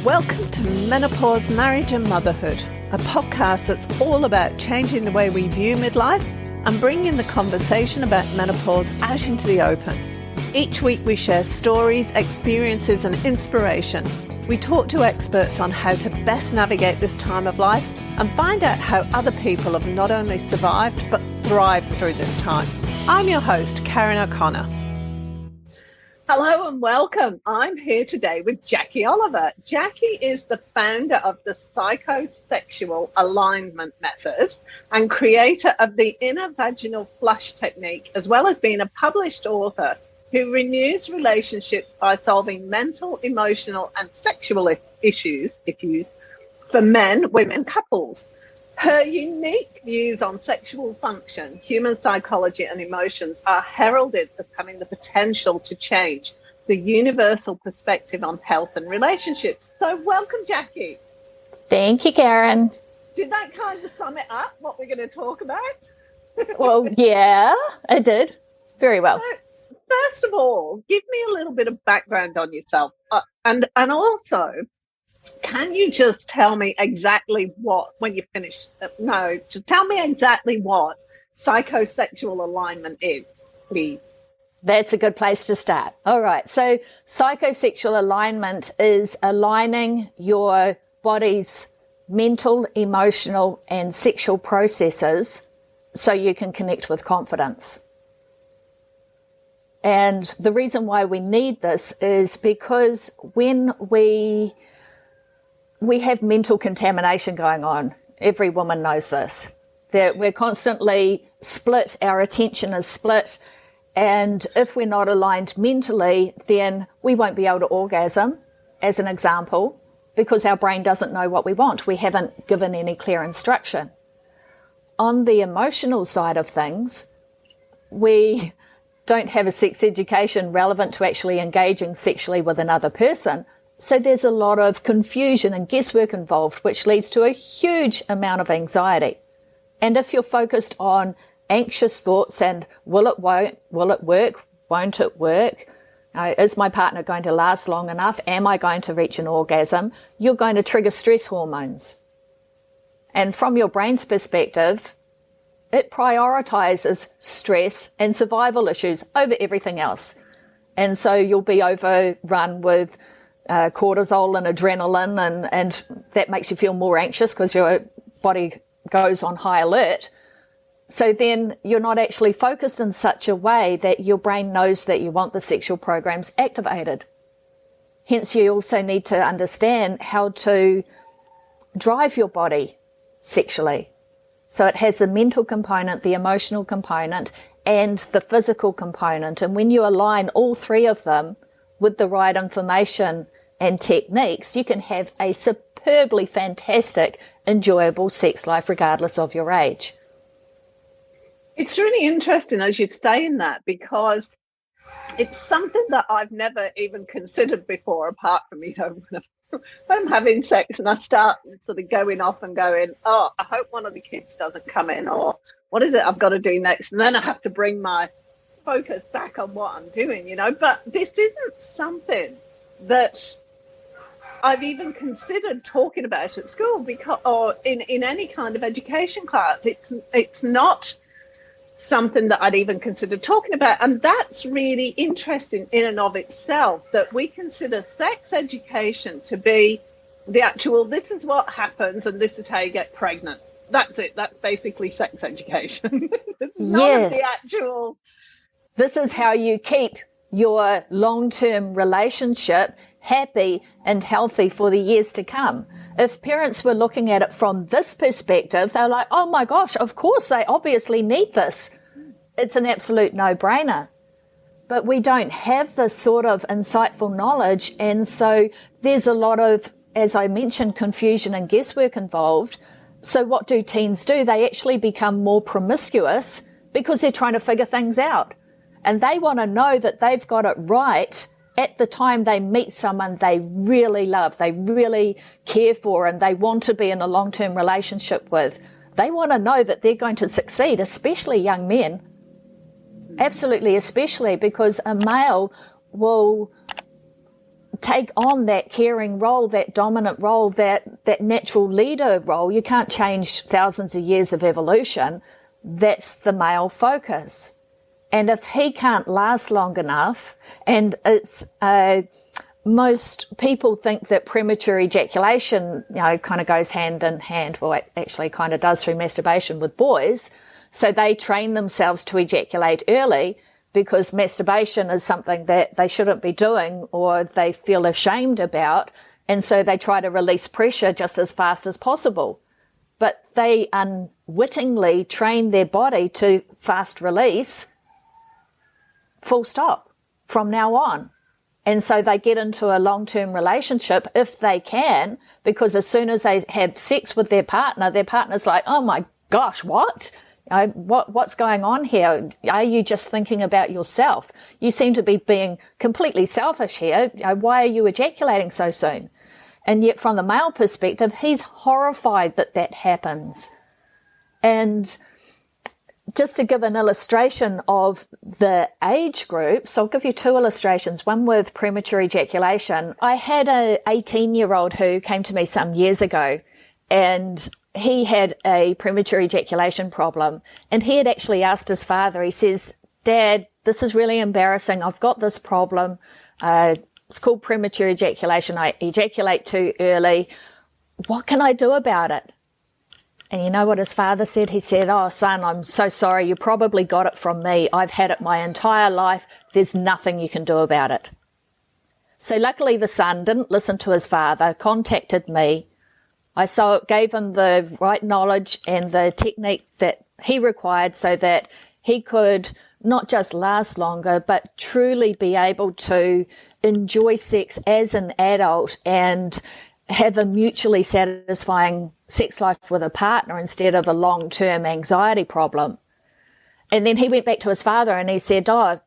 Welcome to Menopause, Marriage and Motherhood, a podcast that's all about changing the way we view midlife and bringing the conversation about menopause out into the open. Each week we share stories, experiences and inspiration. We talk to experts on how to best navigate this time of life and find out how other people have not only survived but thrived through this time. I'm your host, Karen O'Connor. Hello and welcome. I'm here today with Jacquie Olliver. Jacquie is the founder of the Psychosexual Alignment method and creator of the inner vaginal flush technique, as well as being a published author who renews relationships by solving mental, emotional and sexual issues for men, women, couples. Her unique views on sexual function, human psychology and emotions are heralded as having the potential to change the universal perspective on health and relationships. So welcome, Jacquie. Thank you, Karen. Did that kind of sum it up, what we're going to talk about? Well, yeah, I did. Very well. So, first of all, give me a little bit of background on yourself. And also, can you just tell me exactly what, when you finish, just tell me exactly what psychosexual alignment is, please. That's a good place to start. All right. So psychosexual alignment is aligning your body's mental, emotional, and sexual processes so you can connect with confidence. And the reason why we need this is because when we have mental contamination going on. Every woman knows this. That we're constantly split, our attention is split, and if we're not aligned mentally, then we won't be able to orgasm, as an example, because our brain doesn't know what we want. We haven't given any clear instruction. On the emotional side of things, we don't have a sex education relevant to actually engaging sexually with another person. So there's a lot of confusion and guesswork involved, which leads to a huge amount of anxiety. And if you're focused on anxious thoughts and will it work, won't it work? Is my partner going to last long enough? Am I going to reach an orgasm? You're going to trigger stress hormones. And from your brain's perspective, it prioritizes stress and survival issues over everything else. And so you'll be overrun with cortisol and adrenaline, and that makes you feel more anxious because your body goes on high alert. So then you're not actually focused in such a way that your brain knows that you want the sexual programs activated. Hence, you also need to understand how to drive your body sexually. So it has the mental component, the emotional component, and the physical component. And when you align all three of them with the right information and techniques, you can have a superbly fantastic, enjoyable sex life regardless of your age. It's really interesting as you say in that, because it's something that I've never even considered before, apart from, when I'm having sex and I start sort of going off and going, oh, I hope one of the kids doesn't come in, or what is it I've got to do next? And then I have to bring my focus back on what I'm doing, But this isn't something that I've even considered talking about at school, or in any kind of education class. It's not something that I'd even considered talking about. And that's really interesting in and of itself, that we consider sex education to be the actual, this is what happens and this is how you get pregnant. That's it. That's basically sex education. It's not the actual. This is how you keep your long-term relationship happy and healthy for the years to come. If parents were looking at it from this perspective, they're like, oh my gosh, of course they obviously need this. It's an absolute no-brainer. But we don't have this sort of insightful knowledge. And so there's a lot of, as I mentioned, confusion and guesswork involved. So what do teens do? They actually become more promiscuous because they're trying to figure things out. And they want to know that they've got it right at the time they meet someone they really love, they really care for, and they want to be in a long-term relationship with. They want to know that they're going to succeed, especially young men. Absolutely, especially because a male will take on that caring role, that dominant role, that natural leader role. You can't change thousands of years of evolution. That's the male focus. And if he can't last long enough, and it's most people think that premature ejaculation, kind of goes hand in hand. Well, it actually kind of does through masturbation with boys. So they train themselves to ejaculate early because masturbation is something that they shouldn't be doing or they feel ashamed about. And so they try to release pressure just as fast as possible. But they unwittingly train their body to fast release, full stop, from now on. And so they get into a long-term relationship if they can, because as soon as they have sex with their partner's like, oh my gosh, what? What's going on here? Are you just thinking about yourself? You seem to be being completely selfish here. Why are you ejaculating so soon? And yet from the male perspective, he's horrified that that happens. And just to give an illustration of the age groups, I'll give you two illustrations, one with premature ejaculation. I had an 18-year-old who came to me some years ago, and he had a premature ejaculation problem. And he had actually asked his father, he says, Dad, this is really embarrassing. I've got this problem. It's called premature ejaculation. I ejaculate too early. What can I do about it? And you know what his father said? He said, oh, son, I'm so sorry. You probably got it from me. I've had it my entire life. There's nothing you can do about it. So luckily the son didn't listen to his father, contacted me. I gave him the right knowledge and the technique that he required so that he could not just last longer, but truly be able to enjoy sex as an adult and have a mutually satisfying sex life with a partner instead of a long-term anxiety problem. And then he went back to his father and he said, oh,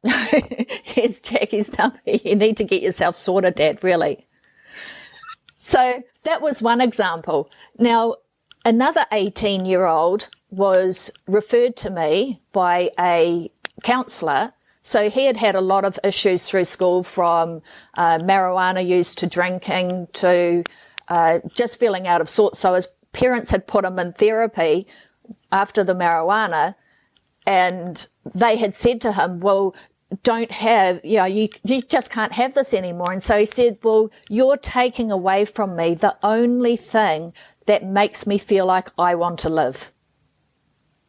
here's Jackie's number. You need to get yourself sorted, Dad, really. So that was one example. Now, another 18-year-old was referred to me by a counsellor. So he had had a lot of issues through school, from marijuana use to drinking to just feeling out of sorts. So his parents had put him in therapy after the marijuana, and they had said to him, well, don't have, you just can't have this anymore. And so he said, well, you're taking away from me the only thing that makes me feel like I want to live.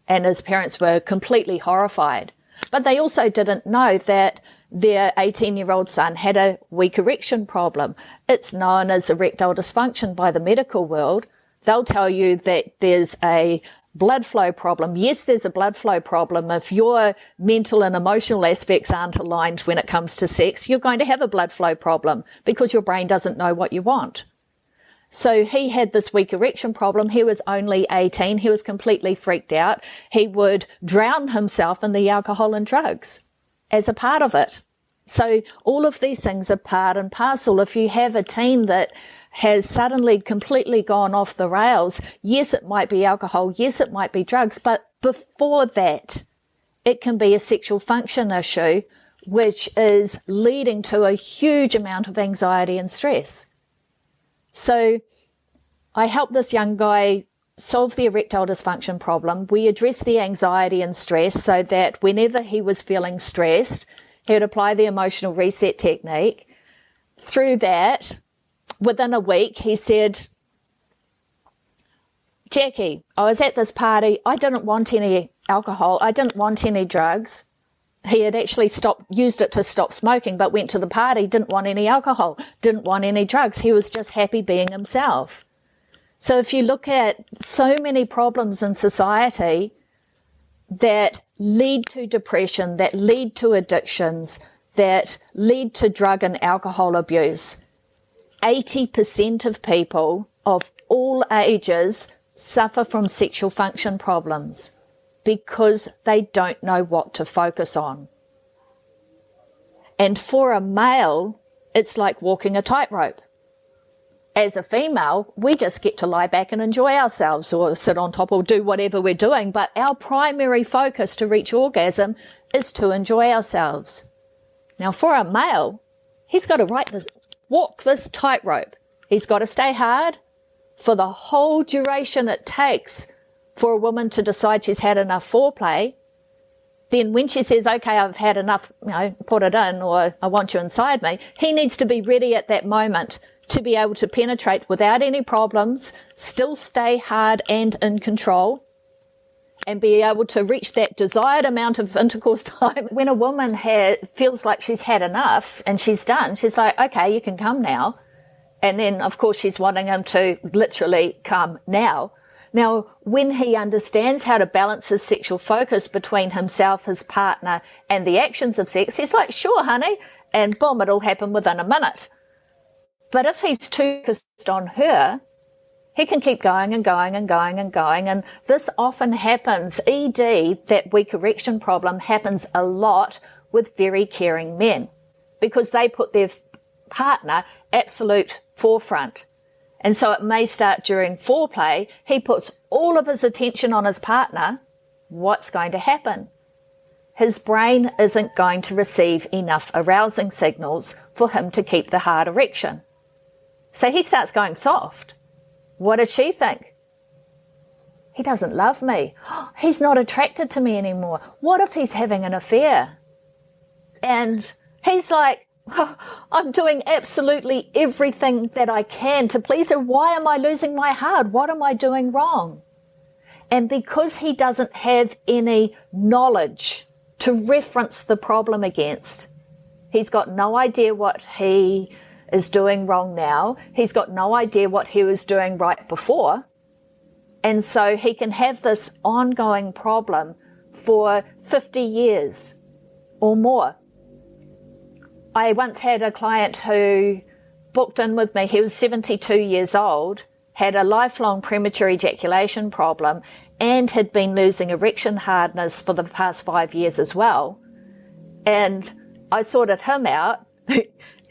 And his parents were completely horrified. But they also didn't know that their 18-year-old son had a weak erection problem. It's known as erectile dysfunction by the medical world. They'll tell you that there's a blood flow problem. Yes, there's a blood flow problem. If your mental and emotional aspects aren't aligned when it comes to sex, you're going to have a blood flow problem because your brain doesn't know what you want. So he had this weak erection problem. He was only 18. He was completely freaked out. He would drown himself in the alcohol and drugs as a part of it. So all of these things are part and parcel. If you have a teen that has suddenly completely gone off the rails, yes, it might be alcohol, yes, it might be drugs, but before that, it can be a sexual function issue, which is leading to a huge amount of anxiety and stress. So I helped this young guy solve the erectile dysfunction problem. We addressed the anxiety and stress so that whenever he was feeling stressed, he would apply the emotional reset technique. Through that, within a week, he said, Jackie, I was at this party. I didn't want any alcohol. I didn't want any drugs. He had actually used it to stop smoking, but went to the party, didn't want any alcohol, didn't want any drugs. He was just happy being himself. So if you look at so many problems in society that lead to depression, that lead to addictions, that lead to drug and alcohol abuse, 80% of people of all ages suffer from sexual function problems because they don't know what to focus on. And for a male, it's like walking a tightrope. As a female, we just get to lie back and enjoy ourselves or sit on top or do whatever we're doing, but our primary focus to reach orgasm is to enjoy ourselves. Now, for a male, he's got to write walk this tightrope. He's got to stay hard for the whole duration it takes for a woman to decide she's had enough foreplay. Then when she says, okay, I've had enough, put it in, or I want you inside me, he needs to be ready at that moment to be able to penetrate without any problems, still stay hard and in control, and be able to reach that desired amount of intercourse time. When a woman feels like she's had enough and she's done, she's like, okay, you can come now. And then, of course, she's wanting him to literally come now. Now, when he understands how to balance his sexual focus between himself, his partner, and the actions of sex, he's like, sure, honey, and boom, it'll happen within a minute. But if he's too focused on her, he can keep going and going and going and going. And this often happens, ED, that weak erection problem, happens a lot with very caring men because they put their partner absolute forefront. And so it may start during foreplay. He puts all of his attention on his partner. What's going to happen? His brain isn't going to receive enough arousing signals for him to keep the hard erection. So he starts going soft. What does she think? He doesn't love me. He's not attracted to me anymore. What if he's having an affair? And he's like, I'm doing absolutely everything that I can to please her. Why am I losing my heart? What am I doing wrong? And because he doesn't have any knowledge to reference the problem against, he's got no idea what he is doing wrong now. He's got no idea what he was doing right before. And so he can have this ongoing problem for 50 years or more. I once had a client who booked in with me. He was 72 years old, had a lifelong premature ejaculation problem, and had been losing erection hardness for the past 5 years as well. And I sorted him out,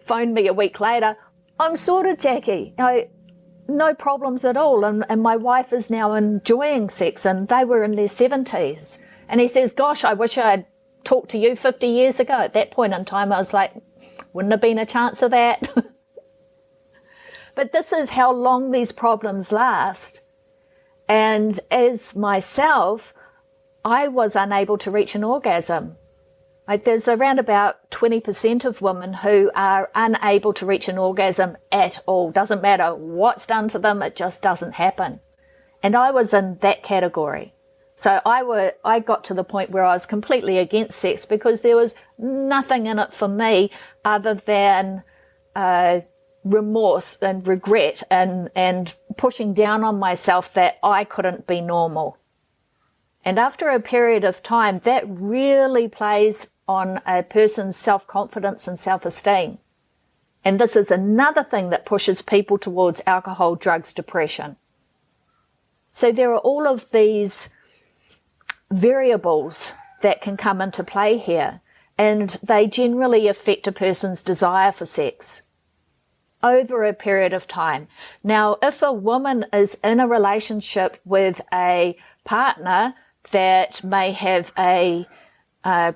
phoned me a week later. I'm sorted, Jackie. No problems at all. And my wife is now enjoying sex, and they were in their 70s. And he says, gosh, I wish I had talked to you 50 years ago. At that point in time, I was like, wouldn't have been a chance of that. But this is how long these problems last. And as myself, I was unable to reach an orgasm. There's around about 20% of women who are unable to reach an orgasm at all. Doesn't matter what's done to them, it just doesn't happen. And I was in that category. So I got to the point where I was completely against sex because there was nothing in it for me other than remorse and regret and pushing down on myself that I couldn't be normal. And after a period of time, that really plays on a person's self-confidence and self-esteem. And this is another thing that pushes people towards alcohol, drugs, depression. So there are all of these variables that can come into play here, and they generally affect a person's desire for sex over a period of time. Now, if a woman is in a relationship with a partner that may have a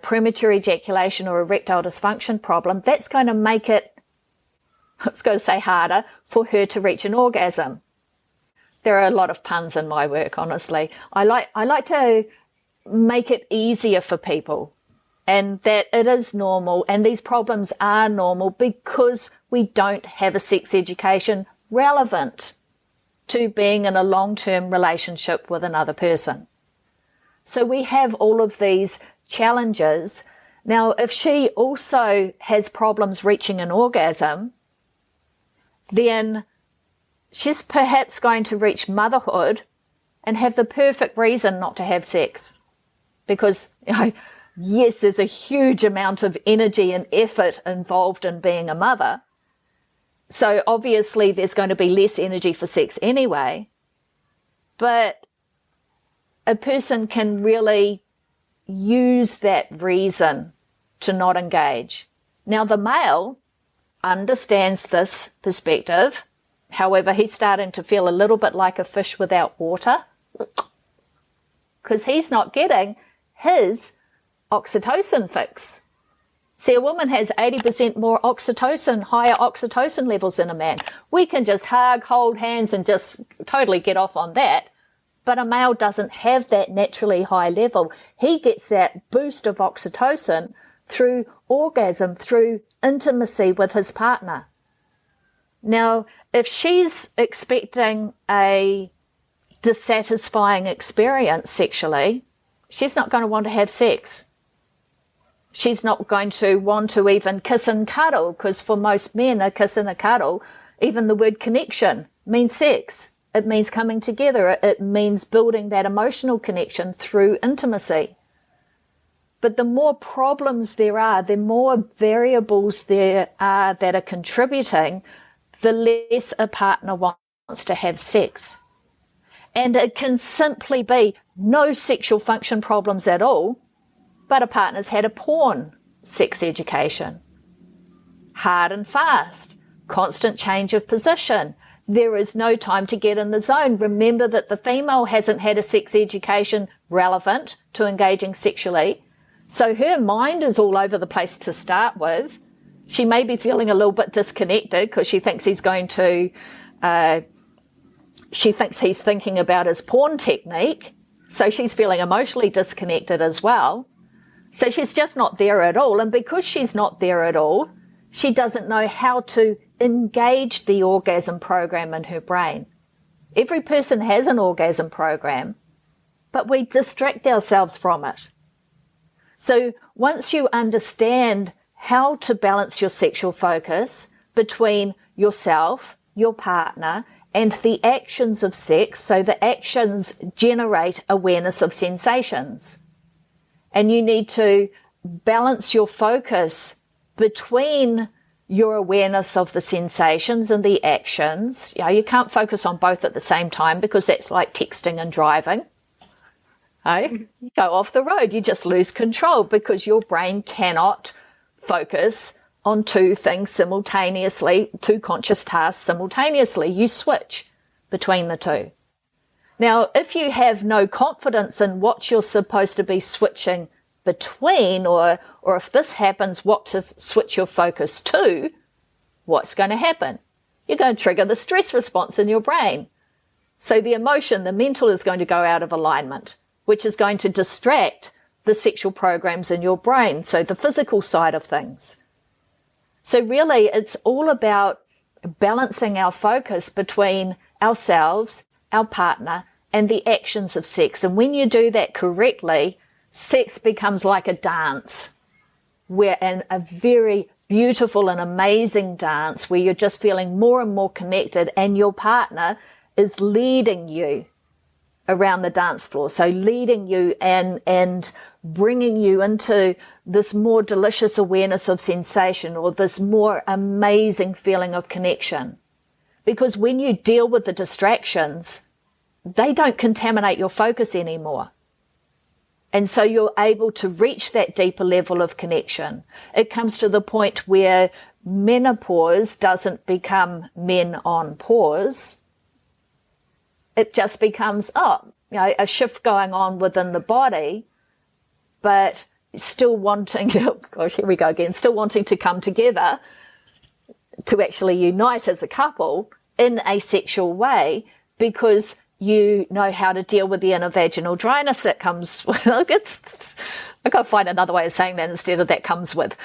premature ejaculation or erectile dysfunction problem, that's going to make it, I was going to say, harder for her to reach an orgasm. There are a lot of puns in my work, honestly. I like to make it easier for people, and that it is normal, and these problems are normal because we don't have a sex education relevant to being in a long-term relationship with another person. So we have all of these challenges. Now, if she also has problems reaching an orgasm, then she's perhaps going to reach motherhood and have the perfect reason not to have sex. Because, yes, there's a huge amount of energy and effort involved in being a mother. So obviously there's going to be less energy for sex anyway. But a person can really use that reason to not engage. Now, the male understands this perspective. However, he's starting to feel a little bit like a fish without water because he's not getting his oxytocin fix. See, a woman has 80% more oxytocin, higher oxytocin levels than a man. We can just hug, hold hands and just totally get off on that. But a male doesn't have that naturally high level. He gets that boost of oxytocin through orgasm, through intimacy with his partner. Now, if she's expecting a dissatisfying experience sexually, she's not going to want to have sex. She's not going to want to even kiss and cuddle, because for most men, a kiss and a cuddle, even the word connection, means sex. It means coming together. It means building that emotional connection through intimacy. But the more problems there are, the more variables there are that are contributing, the less a partner wants to have sex. And it can simply be no sexual function problems at all, but a partner's had a porn sex education. Hard and fast, constant change of position. There is no time to get in the zone. Remember that the female hasn't had a sex education relevant to engaging sexually. So her mind is all over the place to start with. She may be feeling a little bit disconnected because she thinks he's thinking about his porn technique. So she's feeling emotionally disconnected as well. So she's just not there at all. And because she's not there at all, she doesn't know how to engage the orgasm program in her brain. Every person has an orgasm program, but we distract ourselves from it. So once you understand how to balance your sexual focus between yourself, your partner, and the actions of sex, so the actions generate awareness of sensations. And you need to balance your focus between your awareness of the sensations and the actions. You know, you can't focus on both at the same time because that's like texting and driving. You go off the road, you just lose control because your brain cannot focus on two things simultaneously, two conscious tasks simultaneously. You switch between the two. Now, if you have no confidence in what you're supposed to be switching between, or if this happens, what to switch your focus to, what's going to happen? You're going to trigger the stress response in your brain. So the emotion, the mental is going to go out of alignment, which is going to distract the sexual programs in your brain, so the physical side of things. So really, it's all about balancing our focus between ourselves, our partner, and the actions of sex. And when you do that correctly, sex becomes like a dance, a very beautiful and amazing dance where you're just feeling more and more connected, and your partner is leading you around the dance floor. So leading you and bringing you into this more delicious awareness of sensation, or this more amazing feeling of connection. Because when you deal with the distractions, they don't contaminate your focus anymore. And so you're able to reach that deeper level of connection. It comes to the point where menopause doesn't become men on pause. It just becomes, a shift going on within the body, but still wanting, here we go again, still wanting to come together to actually unite as a couple in a sexual way, because you know how to deal with the inner vaginal dryness that comes with it. I've got to find another way of saying that instead of that comes with.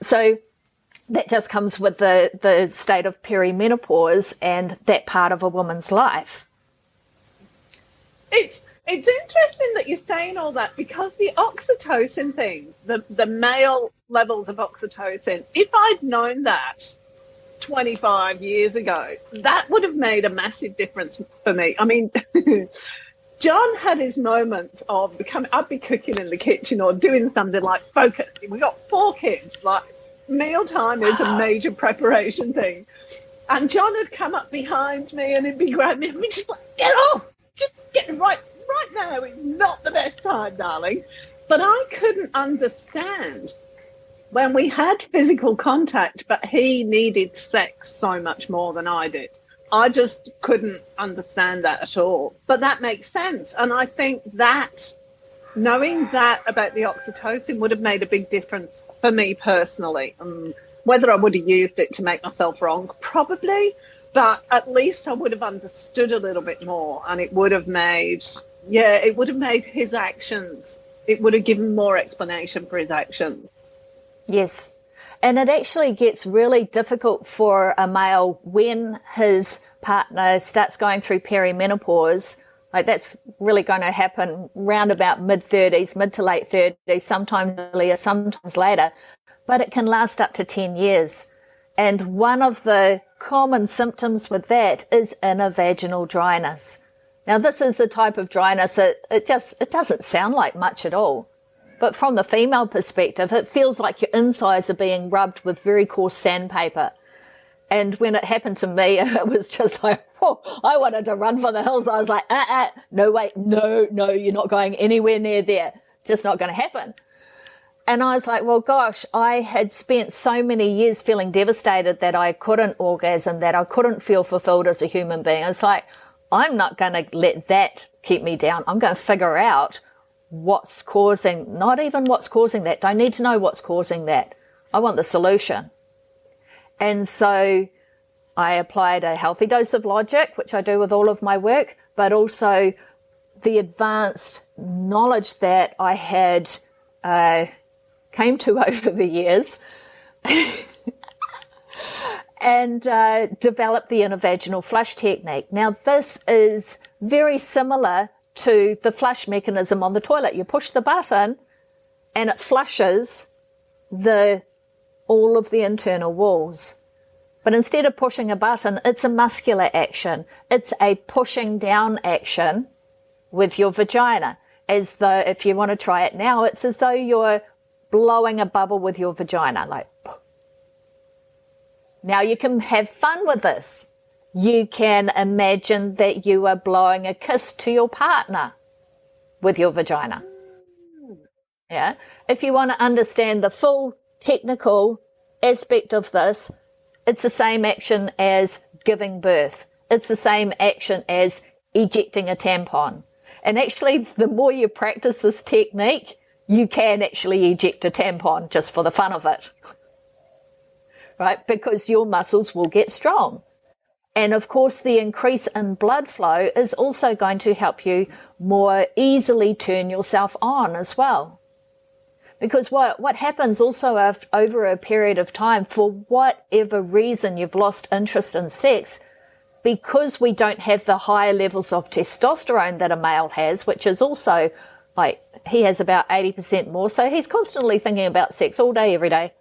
So that just comes with the state of perimenopause and that part of a woman's life. It's interesting that you're saying all that, because the oxytocin thing, the male levels of oxytocin, if I'd known that 25 years ago, that would have made a massive difference for me. I mean, John had his moments of I'd be cooking in the kitchen or doing something like focused. We got 4 kids, like mealtime is a major preparation thing. And John would come up behind me and he'd be grabbing me and be just like, get off, just get right now. It's not the best time, darling. But I couldn't understand when we had physical contact, but he needed sex so much more than I did. I just couldn't understand that at all. But that makes sense. And I think that knowing that about the oxytocin would have made a big difference for me personally. Whether I would have used it to make myself wrong, probably, but at least I would have understood a little bit more, and it would have made, his actions, it would have given more explanation for his actions. Yes. And it actually gets really difficult for a male when his partner starts going through perimenopause. Like, that's really going to happen round about mid-30s, mid to late 30s, sometimes earlier, sometimes later. But it can last up to 10 years. And one of the common symptoms with that is inner vaginal dryness. Now, this is the type of dryness, it doesn't sound like much at all. But from the female perspective, it feels like your insides are being rubbed with very coarse sandpaper. And when it happened to me, it was just like, I wanted to run for the hills. I was like, no, wait, no, you're not going anywhere near there. Just not going to happen. And I was like, well, gosh, I had spent so many years feeling devastated that I couldn't orgasm, that I couldn't feel fulfilled as a human being. It's like, I'm not going to let that keep me down. I'm going to figure out what's causing, not even what's causing that. Don't need to know what's causing that. I want the solution. And so I applied a healthy dose of logic, which I do with all of my work, but also the advanced knowledge that I had came to over the years and developed the inner vaginal flush technique. Now, this is very similar to the flush mechanism on the toilet. You push the button and it flushes all of the internal walls. But instead of pushing a button, it's a muscular action. It's a pushing down action with your vagina. As though, if you want to try it now, it's as though you're blowing a bubble with your vagina. Like, now you can have fun with this. You can imagine that you are blowing a kiss to your partner with your vagina. Yeah. If you want to understand the full technical aspect of this, it's the same action as giving birth. It's the same action as ejecting a tampon. And actually, the more you practice this technique, you can actually eject a tampon just for the fun of it. Right? Because your muscles will get strong. And of course, the increase in blood flow is also going to help you more easily turn yourself on as well. Because what happens also over a period of time, for whatever reason you've lost interest in sex, because we don't have the higher levels of testosterone that a male has, which is also like, he has about 80% more. So he's constantly thinking about sex all day, every day.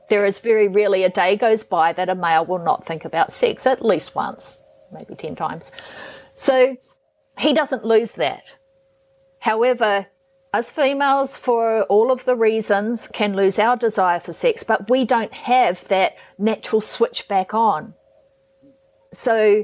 There is very rarely a day goes by that a male will not think about sex, at least once, maybe 10 times. So he doesn't lose that. However, us females, for all of the reasons, can lose our desire for sex, but we don't have that natural switch back on. So,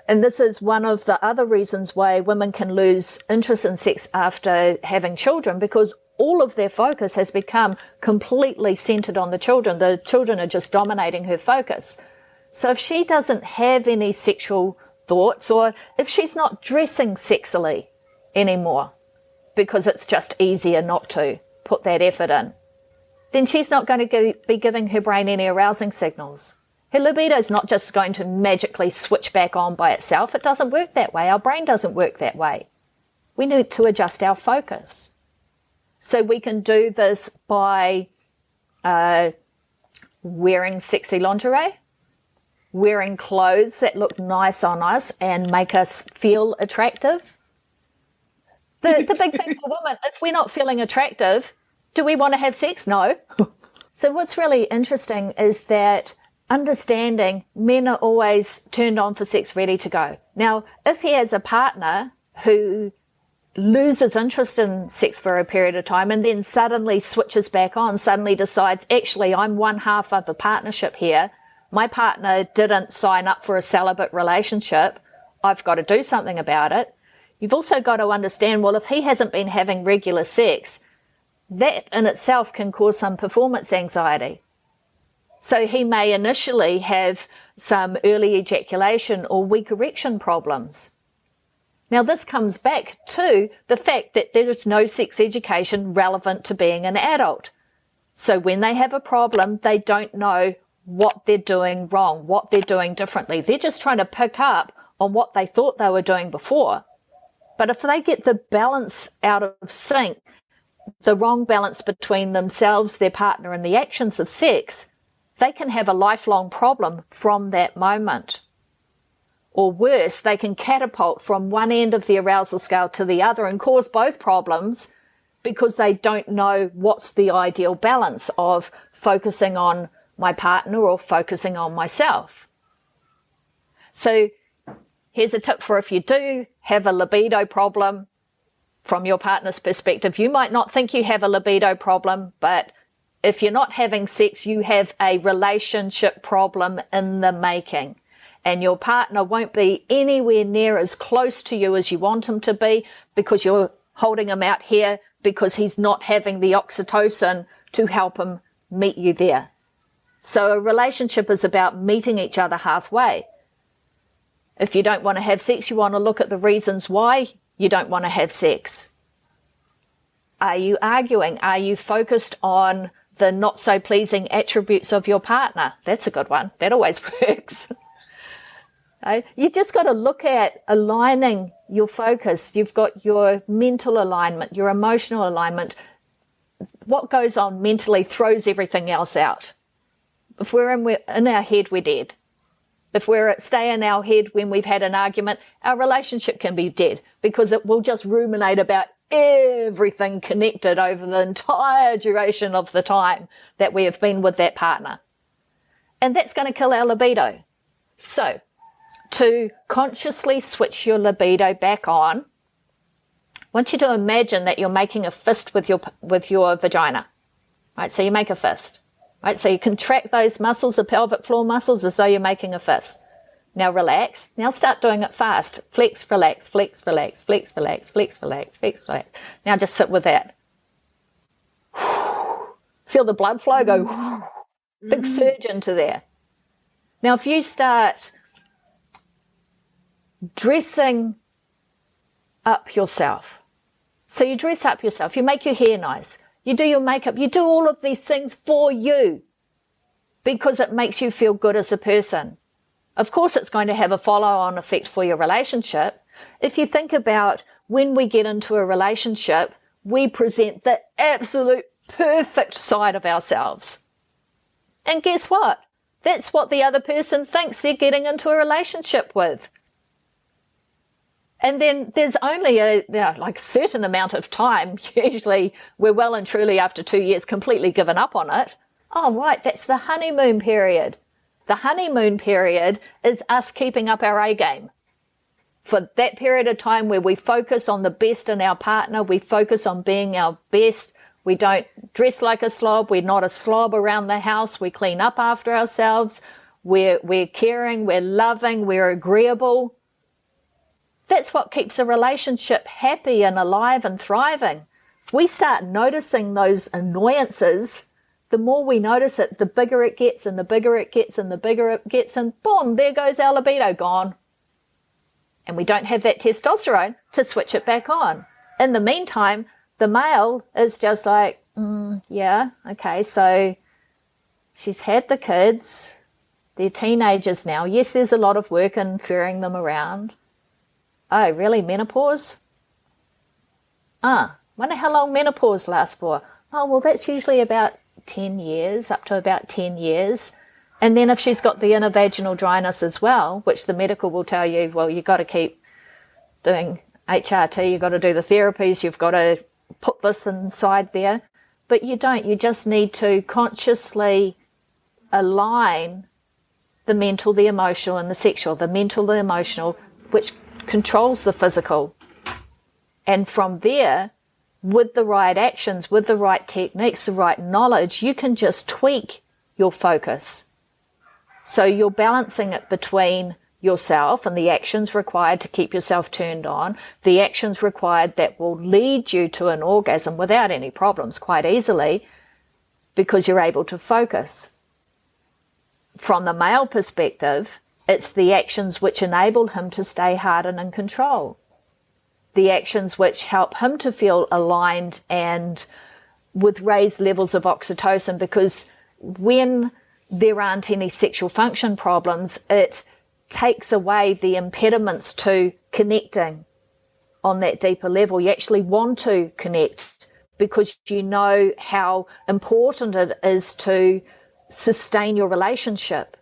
and this is one of the other reasons why women can lose interest in sex after having children, because all of their focus has become completely centered on the children. The children are just dominating her focus. So if she doesn't have any sexual thoughts, or if she's not dressing sexily anymore, because it's just easier not to put that effort in, then she's not going to be giving her brain any arousing signals. Her libido is not just going to magically switch back on by itself. It doesn't work that way. Our brain doesn't work that way. We need to adjust our focus. So we can do this by wearing sexy lingerie, wearing clothes that look nice on us and make us feel attractive. The big thing for women, if we're not feeling attractive, do we want to have sex? No. So what's really interesting is that understanding men are always turned on for sex, ready to go. Now, if he has a partner who loses interest in sex for a period of time and then suddenly switches back on, suddenly decides, actually, I'm one half of a partnership here. My partner didn't sign up for a celibate relationship. I've got to do something about it. You've also got to understand, well, if he hasn't been having regular sex, that in itself can cause some performance anxiety. So he may initially have some early ejaculation or weak erection problems. Now, this comes back to the fact that there is no sex education relevant to being an adult. So when they have a problem, they don't know what they're doing wrong, what they're doing differently. They're just trying to pick up on what they thought they were doing before. But if they get the balance out of sync, the wrong balance between themselves, their partner, and the actions of sex, they can have a lifelong problem from that moment. Or worse, they can catapult from one end of the arousal scale to the other and cause both problems because they don't know what's the ideal balance of focusing on my partner or focusing on myself. So here's a tip for if you do have a libido problem from your partner's perspective. You might not think you have a libido problem, but if you're not having sex, you have a relationship problem in the making. And your partner won't be anywhere near as close to you as you want him to be because you're holding him out here because he's not having the oxytocin to help him meet you there. So a relationship is about meeting each other halfway. If you don't want to have sex, you want to look at the reasons why you don't want to have sex. Are you arguing? Are you focused on the not so pleasing attributes of your partner? That's a good one. That always works. You just got to look at aligning your focus. You've got your mental alignment, your emotional alignment. What goes on mentally throws everything else out. If we're in our head, we're dead. If we're stay in our head when we've had an argument, our relationship can be dead because it will just ruminate about everything connected over the entire duration of the time that we have been with that partner. And that's going to kill our libido. So, to consciously switch your libido back on, I want you to imagine that you're making a fist with your vagina. Right? So you make a fist. Right? So you contract those muscles, the pelvic floor muscles, as though you're making a fist. Now relax. Now start doing it fast. Flex, relax, flex, relax, flex, relax, flex, relax, flex, relax. Now just sit with that. Feel the blood flow go. Big surge into there. Now if you start dressing up yourself. So you dress up yourself, you make your hair nice, you do your makeup, you do all of these things for you because it makes you feel good as a person. Of course, it's going to have a follow-on effect for your relationship. If you think about when we get into a relationship, we present the absolute perfect side of ourselves. And guess what? That's what the other person thinks they're getting into a relationship with. And then there's only a certain amount of time, usually we're well and truly after 2 years completely given up on it. Oh, right, that's the honeymoon period. The honeymoon period is us keeping up our A game. For that period of time where we focus on the best in our partner, we focus on being our best, we don't dress like a slob, we're not a slob around the house, we clean up after ourselves, we're caring, we're loving, we're agreeable. That's what keeps a relationship happy and alive and thriving. If we start noticing those annoyances, the more we notice it, the bigger it gets and the bigger it gets and the bigger it gets, and boom, there goes our libido gone. And we don't have that testosterone to switch it back on. In the meantime, the male is just like, yeah, okay, so she's had the kids, they're teenagers now. Yes, there's a lot of work in ferrying them around. Oh, really? Menopause? Wonder how long menopause lasts for. Oh, well, that's usually about 10 years, up to about 10 years. And then if she's got the inner vaginal dryness as well, which the medical will tell you, well, you've got to keep doing HRT, you've got to do the therapies, you've got to put this inside there. But you don't. You just need to consciously align the mental, the emotional, and the sexual. The mental, the emotional, which controls the physical. And from there, with the right actions, with the right techniques, the right knowledge, you can just tweak your focus. So you're balancing it between yourself and the actions required to keep yourself turned on, the actions required that will lead you to an orgasm without any problems quite easily because you're able to focus. From the male perspective, it's the actions which enable him to stay hard and in control. the actions which help him to feel aligned and with raised levels of oxytocin, because when there aren't any sexual function problems, it takes away the impediments to connecting on that deeper level. You actually want to connect because you know how important it is to sustain your relationship.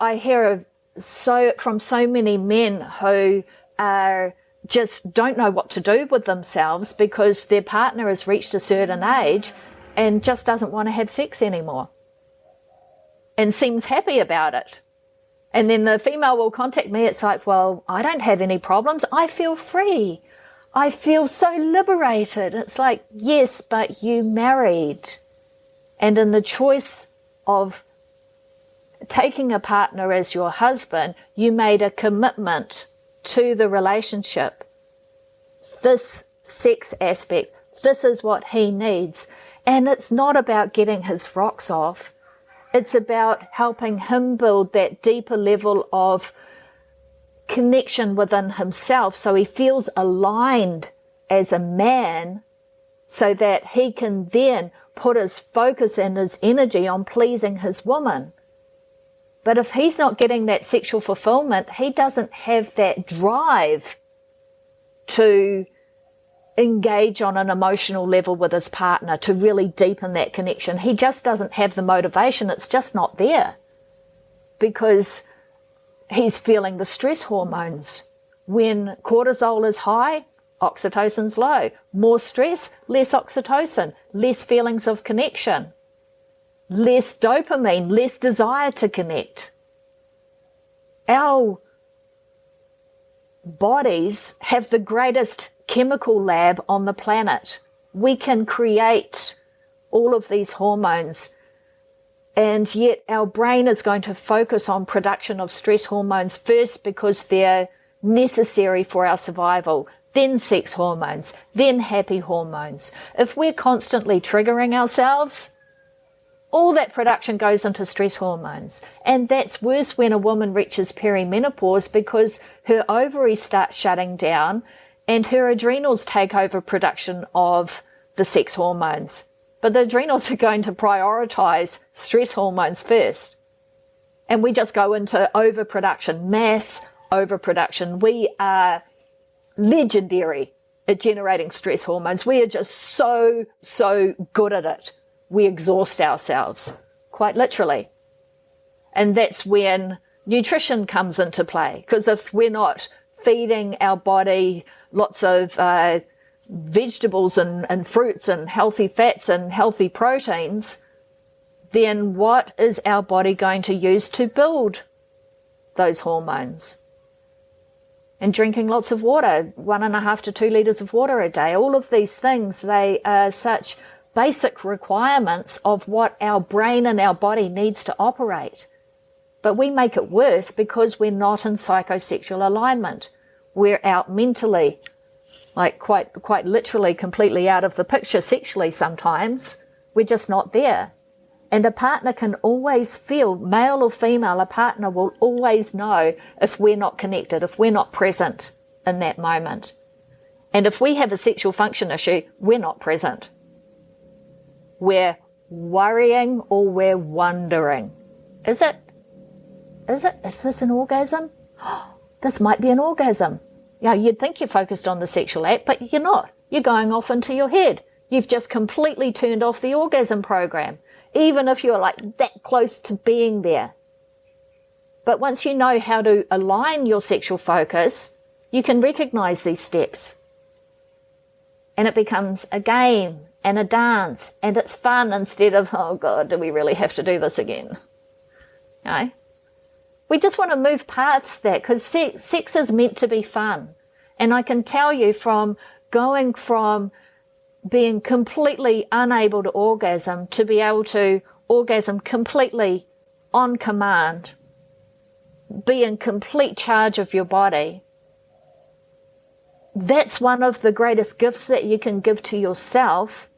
I hear from so many men who just don't know what to do with themselves because their partner has reached a certain age and just doesn't want to have sex anymore and seems happy about it. And then the female will contact me. It's like, well, I don't have any problems. I feel free. I feel so liberated. It's like, yes, but you married. And in the choice of taking a partner as your husband, you made a commitment to the relationship. This sex aspect, this is what he needs. And it's not about getting his rocks off. It's about helping him build that deeper level of connection within himself so he feels aligned as a man, so that he can then put his focus and his energy on pleasing his woman. But if he's not getting that sexual fulfillment, he doesn't have that drive to engage on an emotional level with his partner, to really deepen that connection. He just doesn't have the motivation. It's just not there because he's feeling the stress hormones. When cortisol is high, oxytocin's low. More stress, less oxytocin, less feelings of connection, less dopamine, less desire to connect. Our bodies have the greatest chemical lab on the planet. We can create all of these hormones, and yet our brain is going to focus on production of stress hormones first because they're necessary for our survival, then sex hormones, then happy hormones. If we're constantly triggering ourselves, all that production goes into stress hormones. And that's worse when a woman reaches perimenopause because her ovaries start shutting down and her adrenals take over production of the sex hormones. But the adrenals are going to prioritize stress hormones first. And we just go into overproduction, mass overproduction. We are legendary at generating stress hormones. We are just so good at it. We exhaust ourselves, quite literally. And that's when nutrition comes into play. Because if we're not feeding our body lots of vegetables and fruits and healthy fats and healthy proteins, then what is our body going to use to build those hormones? And drinking lots of water, 1.5 to 2 litres of water a day. All of these things, they are such basic requirements of what our brain and our body needs to operate. But we make it worse because we're not in psychosexual alignment. We're out mentally, like quite literally completely out of the picture sexually sometimes. We're just not there. And a partner can always feel, male or female, a partner will always know if we're not connected, if we're not present in that moment. And if we have a sexual function issue, we're not present. We're worrying or we're wondering. Is this an orgasm? This might be an orgasm. Yeah, you'd think you're focused on the sexual act, but you're not. You're going off into your head. You've just completely turned off the orgasm program, even if you're like that close to being there. But once you know how to align your sexual focus, you can recognize these steps. And it becomes a game and a dance, and it's fun instead of, oh God, do we really have to do this again? No. We just want to move past that because sex is meant to be fun. And I can tell you from going from being completely unable to orgasm to be able to orgasm completely on command, be in complete charge of your body, that's one of the greatest gifts that you can give to yourself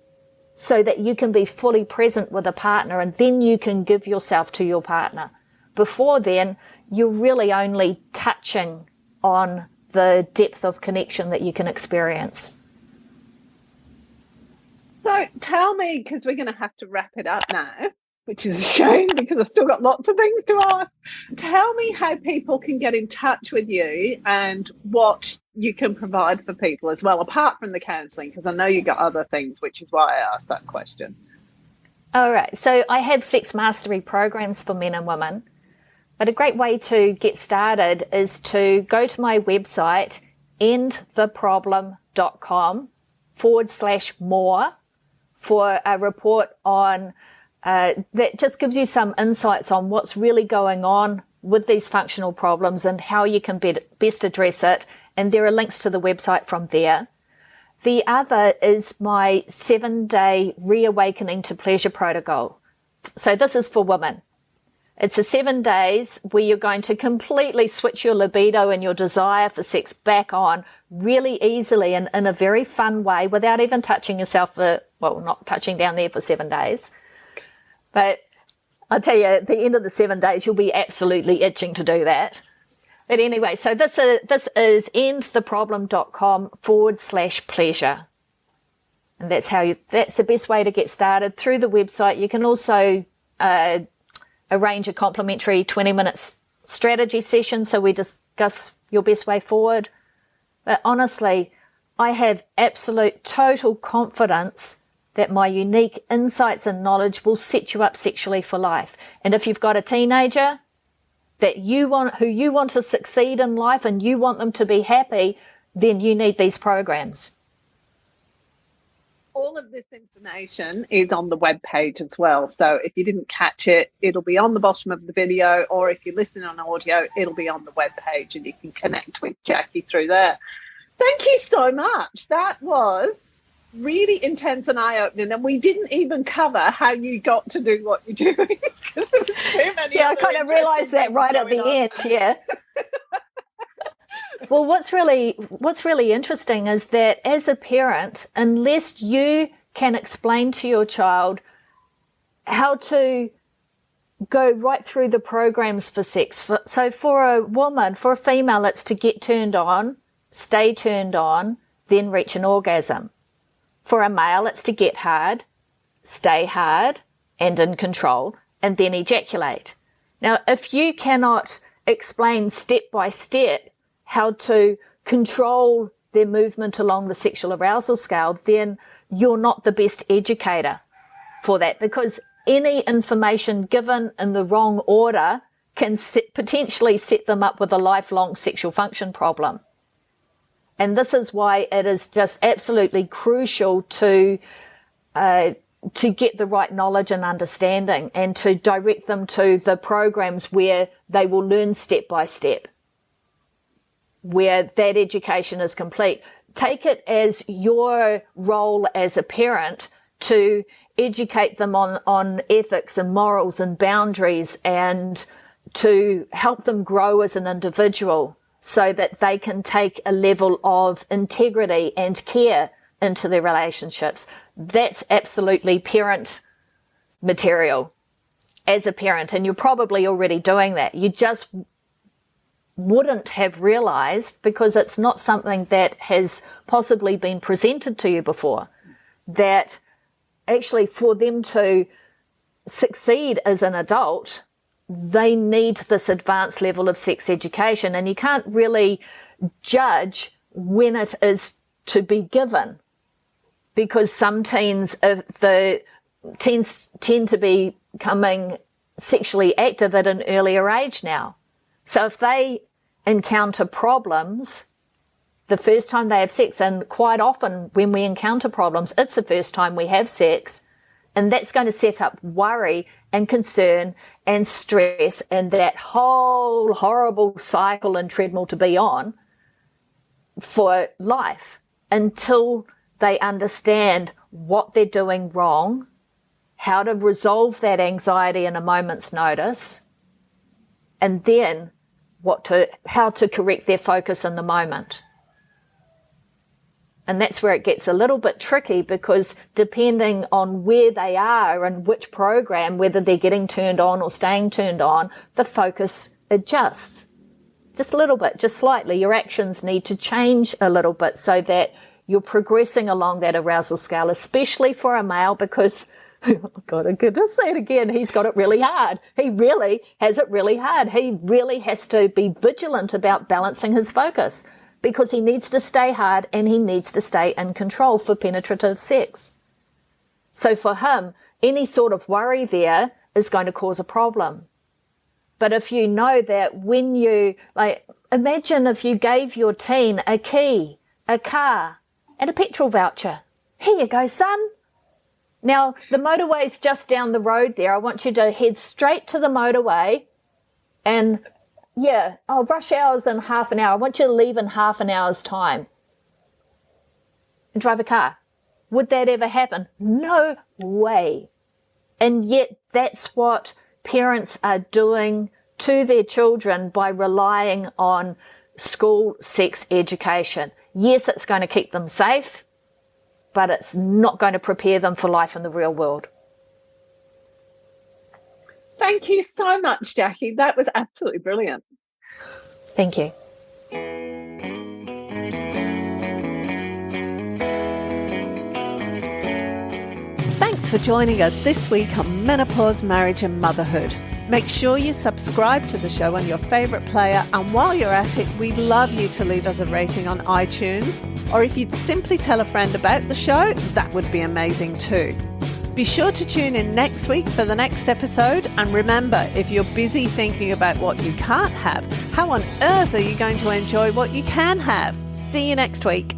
so that you can be fully present with a partner, and then you can give yourself to your partner. Before then, you're really only touching on the depth of connection that you can experience. So tell me, because we're going to have to wrap it up now, which is a shame because I've still got lots of things to ask. Tell me how people can get in touch with you and what you can provide for people as well, apart from the counselling, because I know you got other things, which is why I asked that question. All right. So I have sex mastery programs for men and women, but a great way to get started is to go to my website, endtheproblem.com/more, for a report on that just gives you some insights on what's really going on with these functional problems and how you can best address it. And there are links to the website from there. The other is my 7-day Reawakening to Pleasure protocol. So this is for women. It's a 7 days where you're going to completely switch your libido and your desire for sex back on really easily and in a very fun way without even touching yourself not touching down there for 7 days. But I'll tell you, at the end of the 7 days, you'll be absolutely itching to do that. But anyway, so this is endtheproblem.com/pleasure. And that's the best way to get started through the website. You can also arrange a complimentary 20-minute strategy session so we discuss your best way forward. But honestly, I have absolute total confidence that my unique insights and knowledge will set you up sexually for life. And if you've got a teenager who you want to succeed in life and you want them to be happy, then you need these programs. All of this information is on the webpage as well. So if you didn't catch it, it'll be on the bottom of the video, or if you're listening on audio, it'll be on the webpage and you can connect with Jacquie through there. Thank you so much. That was really intense and eye-opening, and we didn't even cover how you got to do what you're doing because there was too many. Yeah, I kind of realised that right at the end. Yeah. Well, what's really interesting is that as a parent, unless you can explain to your child how to go right through the programs for sex, so for a woman, for a female, it's to get turned on, stay turned on, then reach an orgasm. For a male, it's to get hard, stay hard and in control, and then ejaculate. Now, if you cannot explain step by step how to control their movement along the sexual arousal scale, then you're not the best educator for that, because any information given in the wrong order can potentially set them up with a lifelong sexual function problem. And this is why it is just absolutely crucial to get the right knowledge and understanding and to direct them to the programs where they will learn step by step, where that education is complete. Take it as your role as a parent to educate them on ethics and morals and boundaries and to help them grow as an individual, so that they can take a level of integrity and care into their relationships. That's absolutely parent material as a parent, and you're probably already doing that. You just wouldn't have realised because it's not something that has possibly been presented to you before, that actually for them to succeed as an adult, they need this advanced level of sex education, and you can't really judge when it is to be given, because some teens tend to be becoming sexually active at an earlier age now. So if they encounter problems the first time they have sex, and quite often when we encounter problems, it's the first time we have sex, and that's going to set up worry and concern and stress and that whole horrible cycle and treadmill to be on for life until they understand what they're doing wrong, how to resolve that anxiety in a moment's notice, and then how to correct their focus in the moment. And that's where it gets a little bit tricky, because depending on where they are and which program, whether they're getting turned on or staying turned on, the focus adjusts. just a little bit, just slightly. Your actions need to change a little bit so that you're progressing along that arousal scale, especially for a male, because, oh God, I'm going to say it again, he's got it really hard. He really has it really hard. He really has to be vigilant about balancing his focus because he needs to stay hard and he needs to stay in control for penetrative sex. So for him, any sort of worry there is going to cause a problem. But if you know that when you, imagine if you gave your teen a key, a car, and a petrol voucher. Here you go, son. Now, the motorway's just down the road there. I want you to head straight to the motorway and, rush hour's in half an hour. I want you to leave in half an hour's time and drive a car. Would that ever happen? No way. And yet that's what parents are doing to their children by relying on school sex education. Yes, it's going to keep them safe, but it's not going to prepare them for life in the real world. Thank you so much, Jackie. That was absolutely brilliant. Thank you. Thanks for joining us this week on Menopause, Marriage and Motherhood. Make sure you subscribe to the show on your favourite player, and while you're at it, we'd love you to leave us a rating on iTunes, or if you'd simply tell a friend about the show, that would be amazing too. Be sure to tune in next week for the next episode, and remember, if you're busy thinking about what you can't have, how on earth are you going to enjoy what you can have? See you next week.